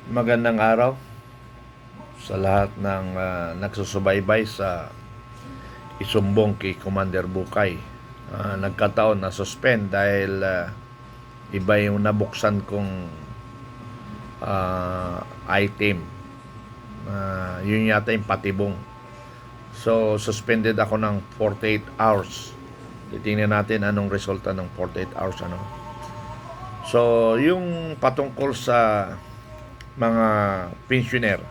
Magandang araw sa lahat ng nagsusubaybay sa isumbong kay Commander Bukay. Nagkataon na suspend dahil iba yung nabuksan kong item. Yun yata yung patibong. So, suspended ako ng 48 hours. Titingnan natin anong resulta ng 48 hours. So, yung patungkol sa mga pensioner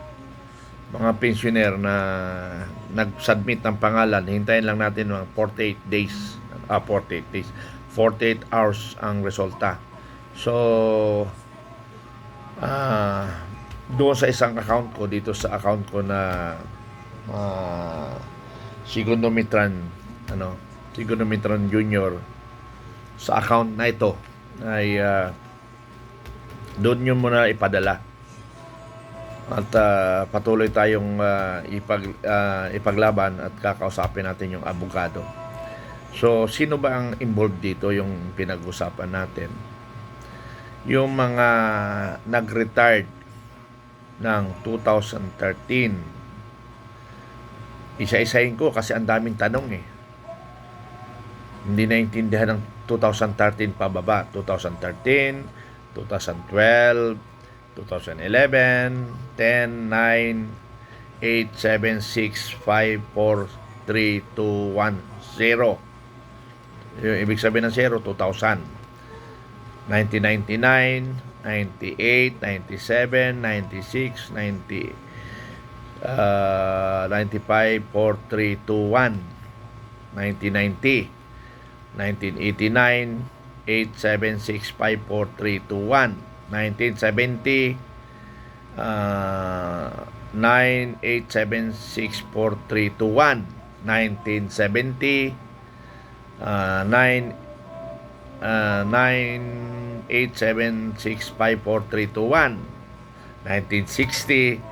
na nag-submit ng pangalan, hintayin lang natin mga 48 hours ang resulta. So doon sa isang account ko, dito sa account ko na Segundo Mitran Junior, sa account na ito ay doon nyo muna ipadala at patuloy tayong ipaglaban at kakausapin natin yung abogado. So, sino ba ang involved dito? Yung pinag-usapan natin, yung mga nag-retired ng 2013. Isa-isahin ko kasi ang daming tanong hindi naintindihan ng 2013 pababa. 2013, 2012, 2011, 10, 9, 8, 7, 6, 5, 4, 3, 2, 1, 0. Yung ibig sabihin ng 0, 2000. 1999, 98, 97, 96, 90, 95, 4, 3, 2, 1. 1990, 1989, 8, 7, 6, 5, 4, 3, 2, 1. 1970, 9, 8, 7, 6, 4, 3, 2, 1. 1970, 9, 8, 7, 6, 5, 4, 3, 2, 1. 1960,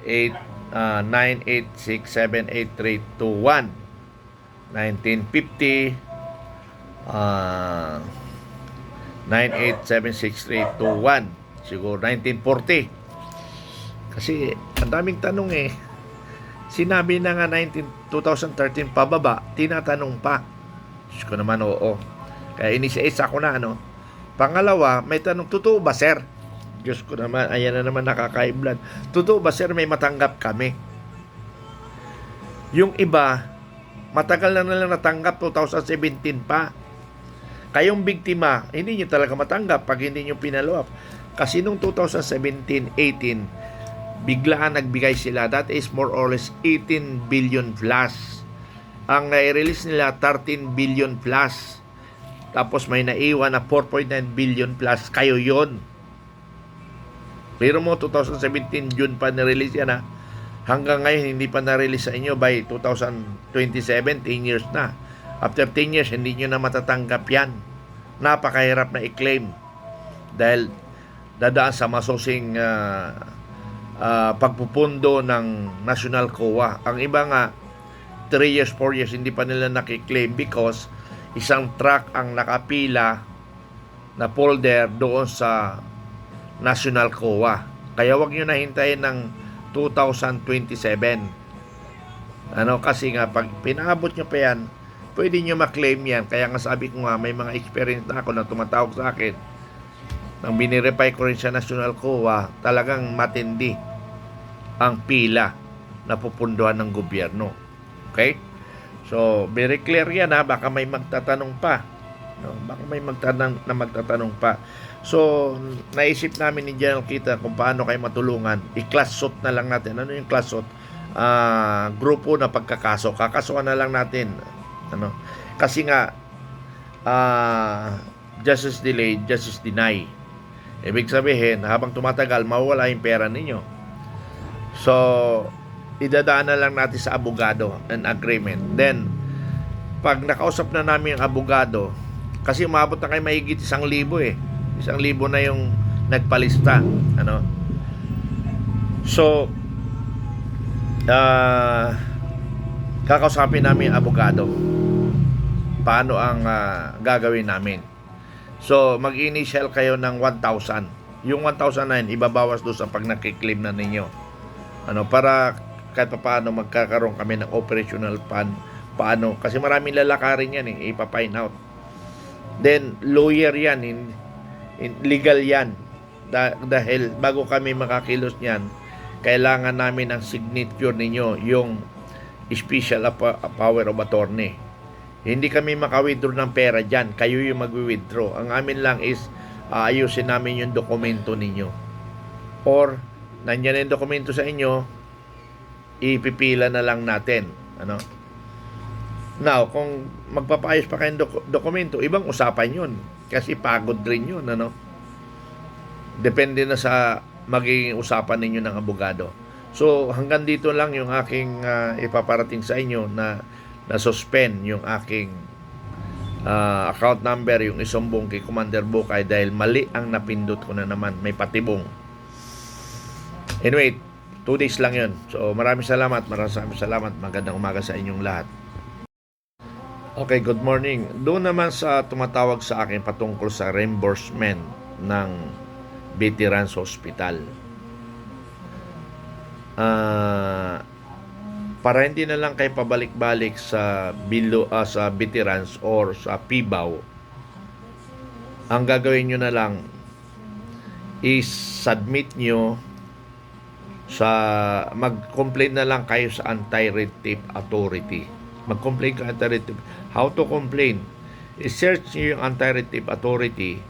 9, 8, 6, 7, 8, 3, 2, 1. 1950, 9876321. Siguro 1940. Kasi ang daming tanong Sinabi na nga 2013 pababa, tinatanong pa. Diyos ko naman, oo. Kaya inisa-isa ko na Pangalawa, may tanong, totoo ba sir? Diyos ko naman, ayan na naman nakakaiblan. Totoo ba sir, may matanggap kami? Yung iba, matagal na nilang natanggap, 2017 pa. Kayong biktima, hindi nyo talaga matanggap pag hindi nyo pinalo up. Kasi nung 2017-18, biglaan nagbigay sila. That is more or less 18 billion plus. Ang nai-release nila, 13 billion plus. Tapos may naiwan na 4.9 billion plus. Kayo yon. Pero mo, 2017, June pa na-release yan Hanggang ngayon, hindi pa na-release sa inyo. By 2027, 10 years na. After 10 years, hindi nyo na matatanggap yan. Napakahirap na i-claim dahil dadaan sa masusing pagpupundo ng National COA. Ang iba nga, 3 years, 4 years, hindi pa nila nakiklaim because isang truck ang nakapila na folder doon sa National COA. Kaya wag nyo na hintayin ng 2027. Kasi nga, pag pinaabot nyo pa yan, pwede nyo maklaim yan. Kaya nga sabi ko nga, may mga experience na ako na tumatawag sa akin. Nang binirepay ko rin sa National COA, talagang matindi ang pila na pupunduhan ng gobyerno. Okay? So, very clear yan baka may magtatanong pa. Baka may magtatanong pa. So, naisip namin ni General Kita kung paano kayo matulungan. I-class suit na lang natin. Ano yung class suit? Grupo na pagkakaso. Kakasuhan na lang natin. Kasi nga justice delayed, justice denied. Ibig sabihin, habang tumatagal, mawawala yung pera ninyo. So, idadaan na lang natin sa abogado an agreement. Then, pag nakausap na namin yung abogado, kasi umabot na kayo mahigit 1,000 1,000 na yung nagpalista. So, kakausapin namin yung abogado paano ang gagawin namin. So, mag-initial kayo ng 1,000 yung 1,009 ibabawas doon sa pag nakiklaim na ninyo. Para kahit paano magkakaroon kami ng operational fund. Paano? Kasi maraming lalakarin yan ipa-find out. Then, lawyer yan, legal yan. Dahil bago kami makakilos niyan, kailangan namin ang signature ninyo, yung special power of attorney. Hindi kami maka-withdraw ng pera dyan. Kayo yung mag-withdraw. Ang amin lang is ayusin namin yung dokumento ninyo. Or, nandyan yung dokumento sa inyo, ipipila na lang natin. Now, kung magpapaayos pa kayong dokumento, ibang usapan yun. Kasi pagod rin yun. Depende na sa magiging usapan ninyo ng abogado. So, hanggang dito lang yung aking ipaparating sa inyo na suspend yung aking account number, yung isumbong kay Commander Bukay dahil mali ang napindot ko na naman. May patibong. Anyway, 2 days lang yun. So, maraming salamat. Magandang umaga sa inyong lahat. Okay, good morning. Doon naman sa tumatawag sa akin patungkol sa reimbursement ng Veterans Hospital. Para hindi na lang kayo pabalik-balik sa sa veterans or sa PIBAW, ang gagawin nyo na lang is submit nyo mag-complain na lang kayo sa Anti-Red Tape Authority. Mag-complain ka Anti-Red Tape. How to complain? I-search nyo yung Anti-Red Tape Authority.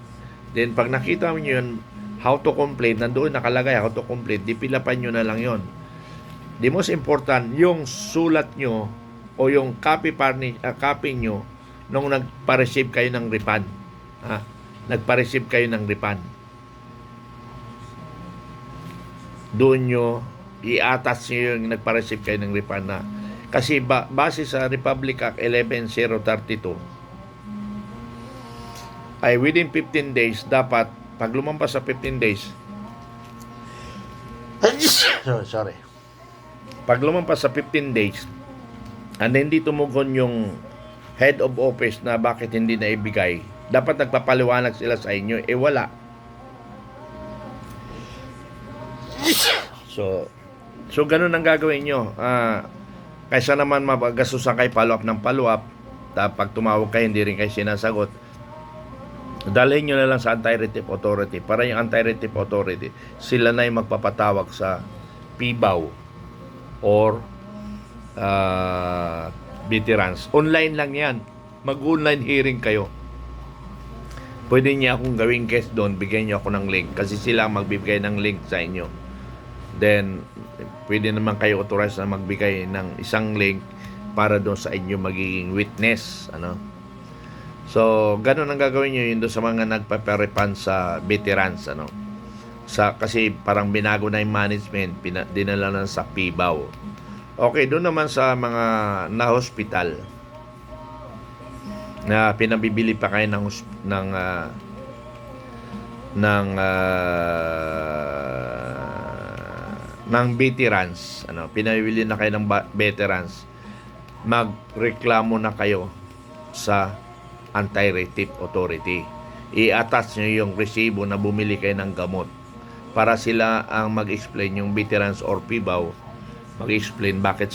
Then pag nakita nyo yun, how to complain, nandoon nakalagay how to complain, dipilapan nyo na lang yon. The most important, yung sulat nyo o yung copy nyo nung nagpa-receive kayo ng refund. Nagpa-receive kayo ng refund. Doon nyo i-attach nyo yung nagpa-receive kayo ng refund na. Kasi base sa Republic Act 11032 ay within 15 days dapat, pag lumampas sa 15 days sorry, pag lumampas sa 15 days and hindi tumugon yung head of office na bakit hindi na ibigay, dapat nagpapaliwanag sila sa inyo. Wala. So ganun ang gagawin nyo. Kaysa naman mapagastusan kayo follow-up, pag tumawag kayo hindi rin kayo sinasagot, dalhin nyo na lang sa Anti-Red Tape Authority para yung Anti-Red Tape Authority sila na yung magpapatawag sa PIBAW or veterans. Online lang yan. Mag-online hearing kayo. Pwede niya akong gawing guest doon, bigyan niyo ako ng link kasi sila ang magbibigay ng link sa inyo. Then pwede naman kayo authorize na magbigay ng isang link para doon sa inyo magiging witness. So, ganun ang gagawin nyo yun doon sa mga nagpaparepan sa veterans. Kasi parang binago na yung management, dinala na sa PIBAW. Okay, doon naman sa mga na-hospital na pinabibili pa kayo ng veterans, pinabibili na kayo ng veterans, magreklamo na kayo sa Anti-Red Tape Authority. I-attach nyo yung resibo na bumili kayo ng gamot para sila ang mag-explain, yung veterans or PIBAW mag-explain bakit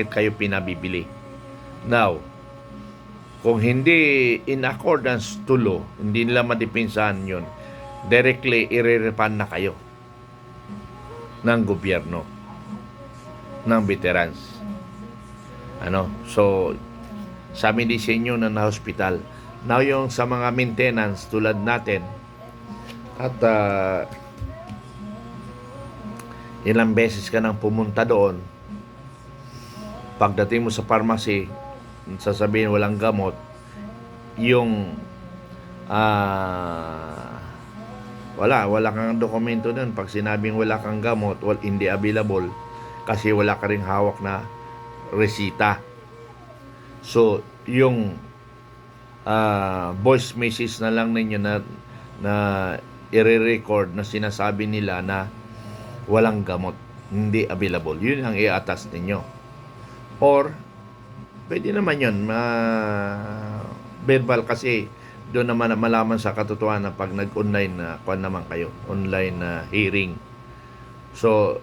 kayo pinabibili. Now, kung hindi in accordance to law, hindi nila madipinsahan yun, directly i-refund na kayo ng gobyerno ng veterans. So sabi din sa inyo na hospital. Now yung sa mga maintenance tulad natin at ilang beses ka nang pumunta doon, pagdating mo sa pharmacy sasabihin walang gamot, yung wala kang dokumento doon. Pag sinabing wala kang gamot, hindi available kasi wala ka ring hawak na resita. So yung voice message na lang ninyo na i-record na sinasabi nila na walang gamot, hindi available, yun ang i-attach ninyo. Or pwede naman yun verbal, kasi doon naman malaman sa katotohanan pag nag-online na naman kayo, online na hearing. So,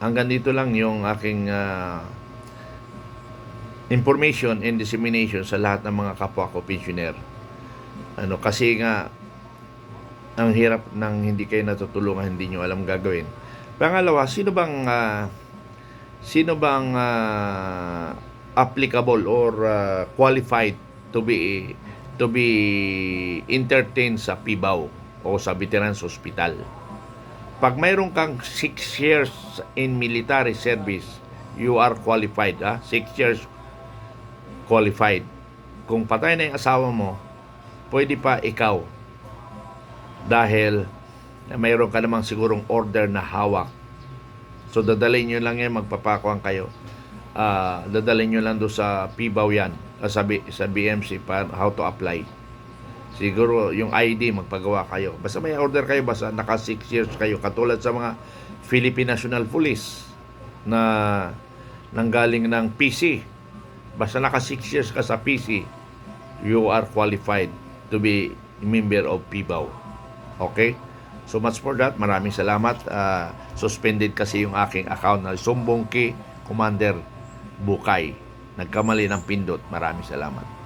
hanggang dito lang yung aking information and dissemination sa lahat ng mga kapwa ko pensioner. Kasi nga, ang hirap nang hindi kayo natutulungan, hindi nyo alam gagawin. Pangalawa, sino bang applicable or qualified to be entertained sa PIBAW o sa Veterans Hospital? Pag mayroon kang 6 years in military service, you are qualified. 6 years qualified. Kung patay na yung asawa mo, pwede pa ikaw. Dahil mayroon ka namang sigurong order na hawak. So, dadalhin nyo lang yan, magpapakuan kayo. Dadalhin nyo lang doon sa PIBAW yan, sa BMC, para how to apply. Siguro yung ID, magpagawa kayo. Basta may order kayo, basta naka 6 years kayo. Katulad sa mga Philippine National Police na nanggaling ng PC. Basta naka 6 years ka sa PC, you are qualified to be member of PIBAW. Okay? So much for that. Maraming salamat. Suspended kasi yung aking account na Sumbongki Commander Bukay. Nagkamali ng pindot. Maraming salamat.